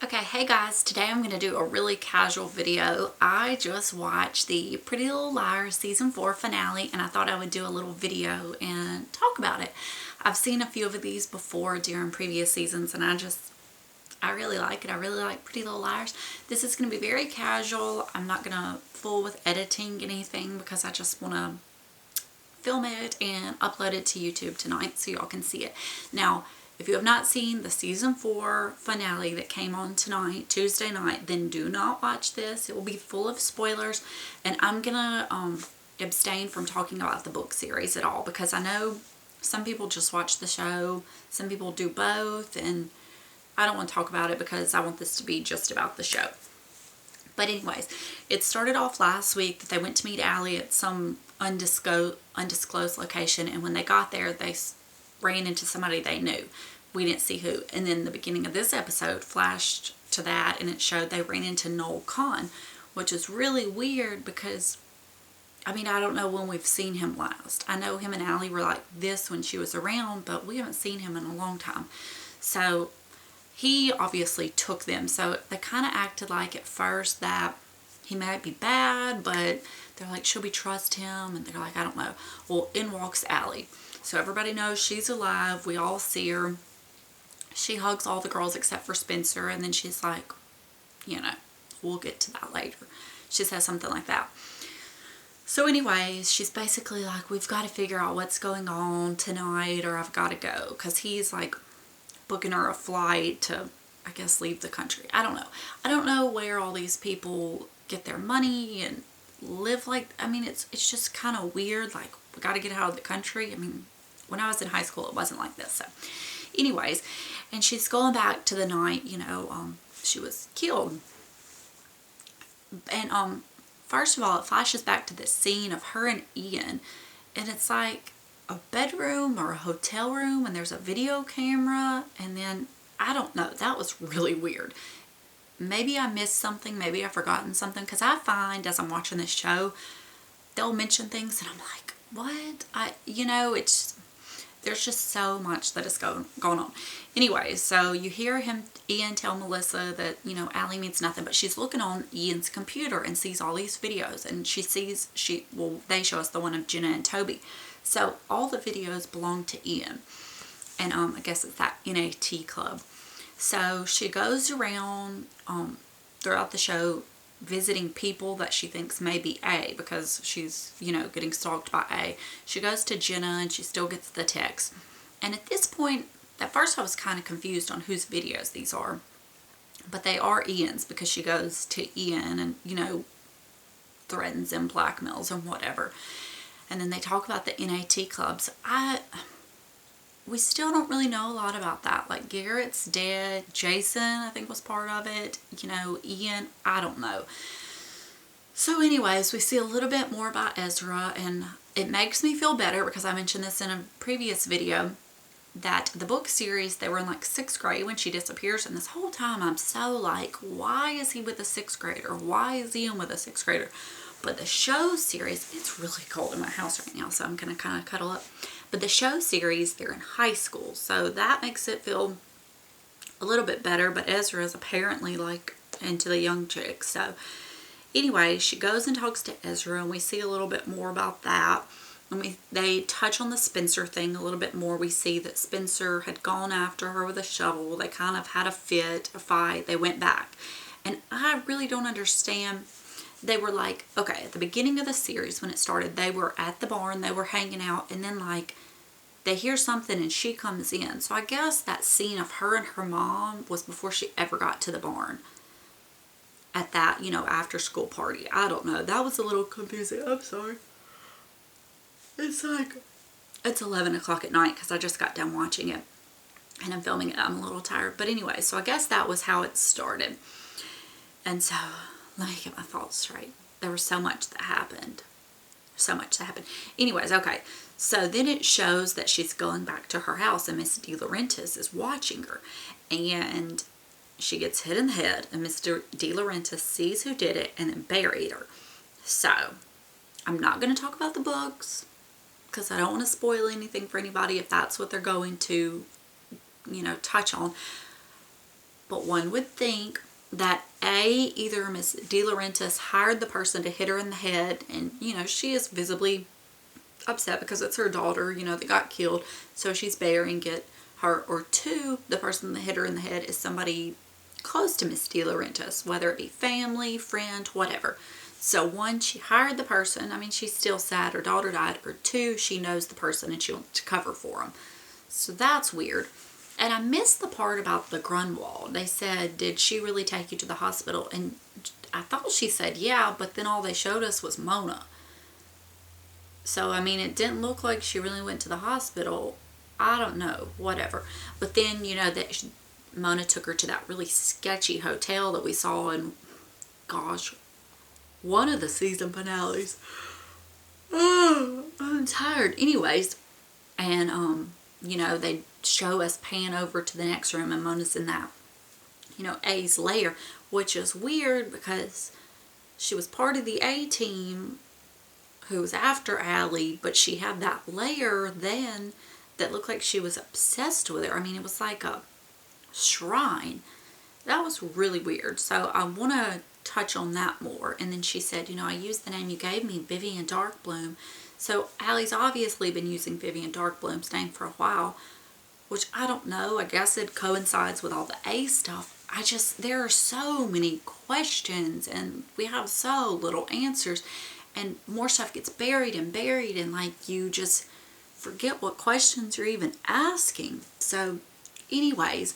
Okay, hey guys, today I'm going to do a really casual video. I just watched the Pretty Little Liars season 4 finale and I thought I would do a little video and talk about it. I've seen a few of these before during previous seasons and I really like it. I really like Pretty Little Liars. This is going to be very casual. I'm not going to fool with editing anything because I just want to film it and upload it to YouTube tonight so y'all can see it. Now, if you have not seen the season 4 finale that came on tonight, Tuesday night, then do not watch this. It will be full of spoilers, and I'm gonna abstain from talking about the book series at all because I know some people just watch the show, some people do both, and I don't want to talk about it because I want this to be just about the show. But anyways, it started off last week that they went to meet Allie at some undisclosed location, and when they got there, they ran into somebody they knew. We didn't see who. And then the beginning of this episode flashed to that, and it showed they ran into Noel Kahn, which is really weird because, I mean, I don't know when we've seen him last. I know him and Allie were like this when she was around, but we haven't seen him in a long time. So he obviously took them. So they kind of acted like at first that he might be bad, but they're like, should we trust him? And they're like, I don't know. Well, in walks Allie. So everybody knows she's alive. We all see her. She hugs all the girls except for Spencer. And then she's like, you know, we'll get to that later. She says something like that. So anyways, she's basically like, we've got to figure out what's going on tonight or I've got to go. Because he's like booking her a flight to, I guess, leave the country. I don't know. I don't know where all these people get their money and live like, I mean, it's just kind of weird. Like, we got to get out of the country. I mean, when I was in high school, it wasn't like this. So anyways, and she's going back to the night, you know, she was killed. And first of all, it flashes back to this scene of her and Ian, and it's like a bedroom or a hotel room, and there's a video camera, and then, I don't know, that was really weird. Maybe I missed something, maybe I've forgotten something, because I find as I'm watching this show, they'll mention things and I'm like, what? You know, there's just so much that is going on. Anyways, so you hear Ian tell Melissa that, you know, Allie means nothing, but she's looking on Ian's computer and sees all these videos, and they show us the one of Jenna and Toby. So all the videos belong to Ian, and I guess it's that NAT club. So she goes around throughout the show visiting people that she thinks may be A, because she's, you know, getting stalked by A. She goes to Jenna and she still gets the text. And at this point, at first I was kind of confused on whose videos these are. But they are Ian's, because she goes to Ian and, you know, threatens and blackmails and whatever. And then they talk about the NAT clubs. We still don't really know a lot about that. Like, Garrett's dead. Jason, I think, was part of it. You know, Ian, I don't know. So anyways, we see a little bit more about Ezra, and it makes me feel better because I mentioned this in a previous video that the book series, they were in like 6th grade when she disappears, and this whole time I'm so like, why is he with a 6th grader? Why is Ian with a 6th grader? But the show series, it's really cold in my house right now, so I'm going to kind of cuddle up. But the show series, they're in high school, so that makes it feel a little bit better. But Ezra is apparently like into the young chicks. So anyway, she goes and talks to Ezra, and we see a little bit more about that. And they touch on the Spencer thing a little bit more. We see that Spencer had gone after her with a shovel. They kind of had a fight. They went back. And I really don't understand. They were like, okay, at the beginning of the series when it started, they were at the barn, they were hanging out, and then like they hear something and she comes in. So I guess that scene of her and her mom was before she ever got to the barn at that, you know, after school party. I don't know. That was a little confusing. I'm sorry. It's 11 o'clock at night because I just got done watching it and I'm filming it. I'm a little tired. But anyway, so I guess that was how it started. And so let me get my thoughts straight. There was so much that happened. Anyways, okay. So then it shows that she's going back to her house and Miss De Laurentiis is watching her. And she gets hit in the head and Mr. De Laurentiis sees who did it and then buried her. So I'm not going to talk about the books because I don't want to spoil anything for anybody if that's what they're going to, you know, touch on. But one would think that either Miss De Laurentiis hired the person to hit her in the head, and she is visibly upset because it's her daughter, that got killed, so she's burying it her, or two, the person that hit her in the head is somebody close to Miss De Laurentiis, whether it be family, friend, whatever. So one, she hired the person. I mean, she's still sad her daughter died. Or two, she knows the person and she wants to cover for them. So that's weird. And I missed the part about the Grunwald. They said, did she really take you to the hospital? And I thought she said yeah, but then all they showed us was Mona. So, I mean, it didn't look like she really went to the hospital. I don't know, whatever. But then, that Mona took her to that really sketchy hotel that we saw in, gosh, one of the season finales. Oh, I'm tired. Anyways, and, they show us pan over to the next room, and Mona's in that, A's lair, which is weird because she was part of the A team who was after Allie, but she had that lair then that looked like she was obsessed with her. I mean, it was like a shrine. That was really weird. So I want to touch on that more. And then she said, I used the name you gave me, Vivian Darkbloom. So Allie's obviously been using Vivian Darkbloom's name for a while, which I don't know. I guess it coincides with all the A stuff. There are so many questions and we have so little answers, and more stuff gets buried and like you just forget what questions you're even asking. So anyways,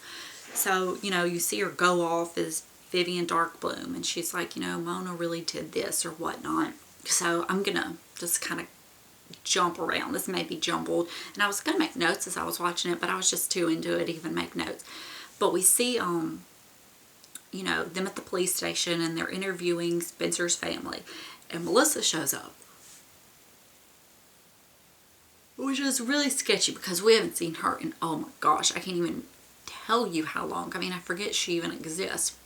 you see her go off as Vivian Darkbloom, and she's like, Mona really did this or whatnot. So I'm gonna just kind of jump around. This may be jumbled, and I was gonna make notes as I was watching it, but I was just too into it to even make notes. But we see them at the police station, and they're interviewing Spencer's family, and Melissa shows up, which is really sketchy because we haven't seen her in, oh my gosh, I can't even tell you how long. I mean, I forget she even exists.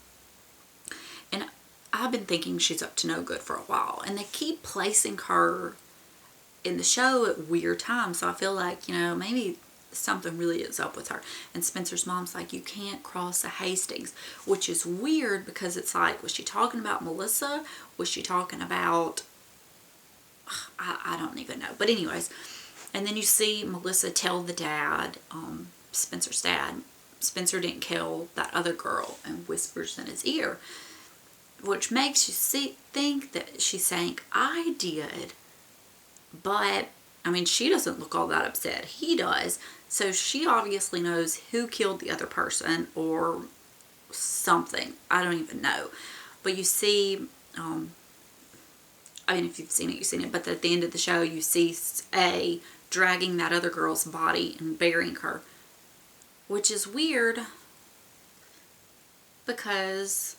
And I've been thinking she's up to no good for a while, and they keep placing her in the show at weird times, so I feel like, maybe something really is up with her. And Spencer's mom's like, you can't cross the Hastings, which is weird because it's like, was she talking about Melissa? Was she talking about, I don't even know. But anyways, and then you see Melissa tell the dad, Spencer's dad, Spencer didn't kill that other girl, and whispers in his ear, which makes you think that she's saying, I did. But, I mean, she doesn't look all that upset. He does. So she obviously knows who killed the other person or something. I don't even know. But you see, I mean, if you've seen it, you've seen it. But at the end of the show, you see A dragging that other girl's body and burying her. Which is weird because,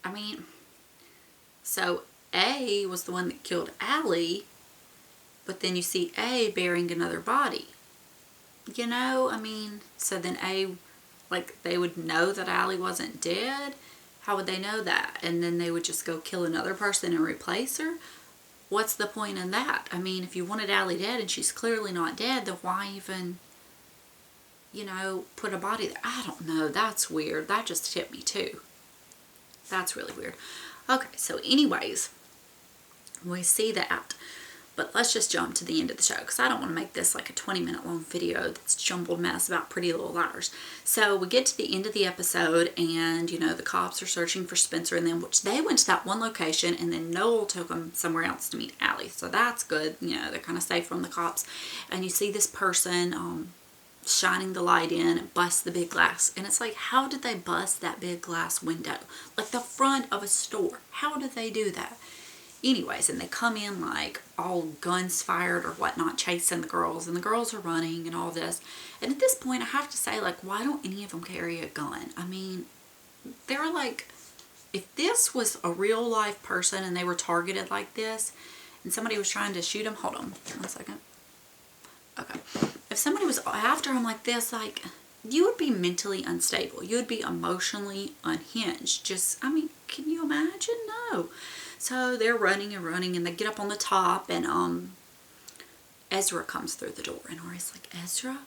I mean, so A was the one that killed Allie, but then you see A burying another body. I mean, so then A, like, they would know that Allie wasn't dead. How would they know that? And then they would just go kill another person and replace her? What's the point in that? I mean, if you wanted Allie dead and she's clearly not dead, then why even, put a body there? I don't know. That's weird. That just hit me too. That's really weird. Okay, so anyways, we see that. But let's just jump to the end of the show because I don't want to make this like a 20-minute long video that's jumbled mess about Pretty Little Liars. So we get to the end of the episode, and the cops are searching for Spencer, and then they went to that one location, and then Noel took them somewhere else to meet Allie. So that's good. They're kind of safe from the cops. And you see this person shining the light in and bust the big glass, and it's like, how did they bust that big glass window? Like the front of a store. How did they do that? Anyways, and they come in like all guns fired or whatnot, chasing the girls, and the girls are running and all this. And at this point, I have to say, like, why don't any of them carry a gun? I mean, they're like, if this was a real life person and they were targeted like this and somebody was trying to shoot them, hold on 1 second. Okay. If somebody was after him like this, like, you would be mentally unstable. You would be emotionally unhinged. Just, I mean, can you imagine? No. So they're running and running, and they get up on the top, and Ezra comes through the door, and Ari's like, Ezra?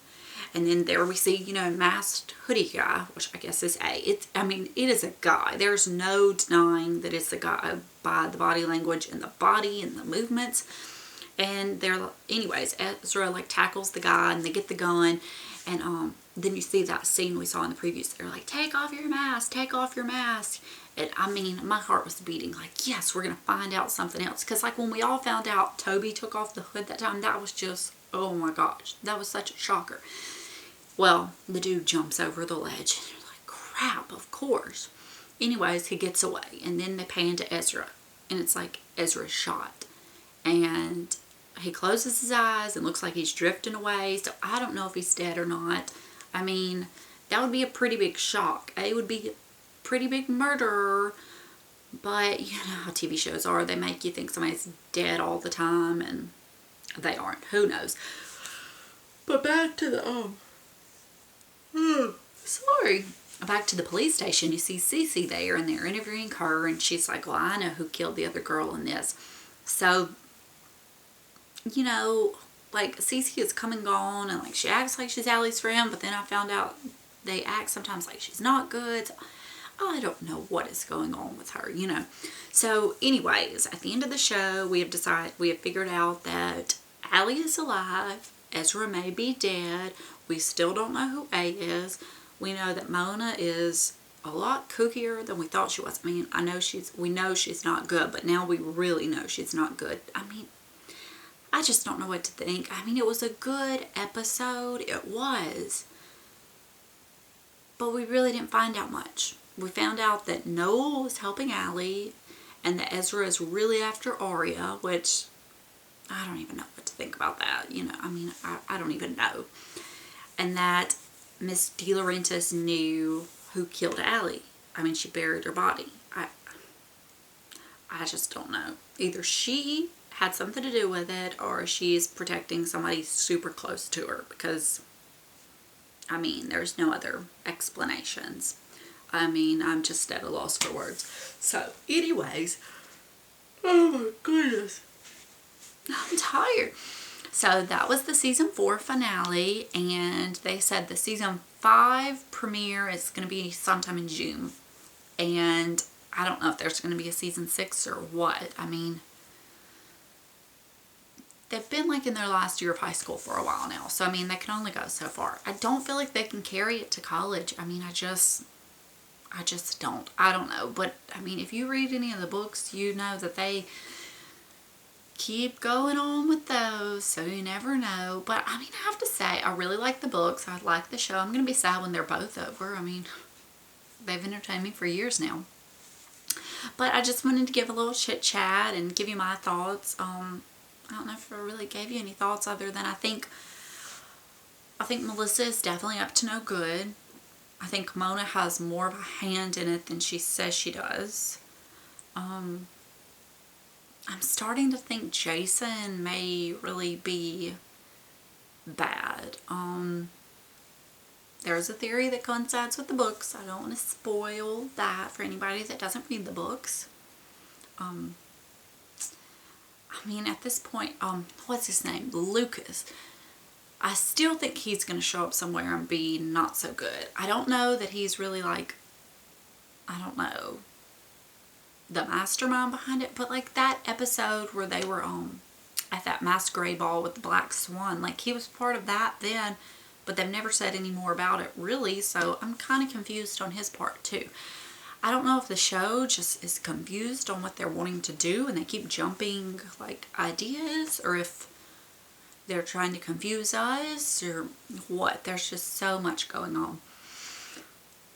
And then there we see, you know, masked hoodie guy, which I guess is I mean, it is a guy. There's no denying that it's a guy by the body language and the body and the movements. And anyways, Ezra like tackles the guy and they get the gun. And then you see that scene we saw in the previews. They're like, take off your mask, take off your mask. And I mean, my heart was beating like, yes, we're going to find out something else. Because like when we all found out Toby took off the hood that time, that was just, oh my gosh, that was such a shocker. Well, the dude jumps over the ledge. And you're like, crap, of course. Anyways, he gets away. And then they pan to Ezra. And it's like Ezra's shot. And he closes his eyes and looks like he's drifting away. So I don't know if he's dead or not. I mean, that would be a pretty big shock. It would be a pretty big murder. But you know how TV shows are. They make you think somebody's dead all the time. And they aren't. Who knows? But back to the, sorry. Back to the police station, you see Cece there, and they're interviewing her, and she's like, well, I know who killed the other girl in this. So, you know, like, Cece is come and gone, and like, she acts like she's Allie's friend, but then I found out they act sometimes like she's not good. So I don't know what is going on with her, you know. So, anyways, at the end of the show, we have figured out that Allie is alive, Ezra may be dead, we still don't know who A is. We know that Mona is a lot kookier than we thought she was. I mean, we know she's not good, but now we really know she's not good. I mean, I just don't know what to think. I mean, it was a good episode. It was. But we really didn't find out much. We found out that Noel was helping Allie and that Ezra is really after Arya, which I don't even know what to think about that. You know, I mean, I don't even know. And that Miss De Laurentiis knew who killed Allie. I mean, she buried her body. I just don't know. Either she had something to do with it, or she's protecting somebody super close to her, because, I mean, there's no other explanations. I mean, I'm just at a loss for words. So, anyways, oh my goodness, I'm tired. So that was the season 4 finale, and they said the season 5 premiere is going to be sometime in June. And I don't know if there's going to be a season 6 or what. I mean, they've been like in their last year of high school for a while now. So, I mean, they can only go so far. I don't feel like they can carry it to college. I mean, I just don't. I don't know. But, I mean, if you read any of the books, you know that they keep going on with those, so you never know. But I mean, I have to say, I really like the books. I like the show. I'm going to be sad when they're both over. I mean, they've entertained me for years now. But I just wanted to give a little chit chat and give you my thoughts. I don't know if I really gave you any thoughts other than I think Melissa is definitely up to no good. I think Mona has more of a hand in it than she says she does. I'm starting to think Jason may really be bad. There's a theory that coincides with the books. I don't want to spoil that for anybody that doesn't read the books. I mean, at this point, what's his name? Lucas. I still think he's going to show up somewhere and be not so good. I don't know that he's really like, I don't know, the mastermind behind it, but like that episode where they were at that masquerade ball with the black swan, like he was part of that then, but they've never said any more about it really, so I'm kind of confused on his part too. I don't know if the show just is confused on what they're wanting to do and they keep jumping like ideas, or if they're trying to confuse us or what. There's just so much going on.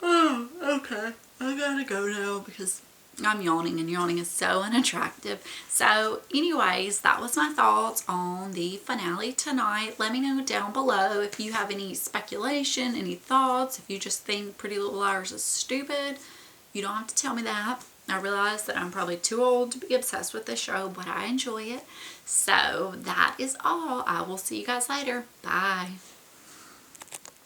Oh, okay. I gotta go now because I'm yawning, and yawning is so unattractive. So anyways, that was my thoughts on the finale tonight. Let me know down below if you have any speculation, any thoughts, if you just think Pretty Little Liars is stupid. You don't have to tell me that. I realize that I'm probably too old to be obsessed with this show, but I enjoy it. So that is all. I will see you guys later. Bye.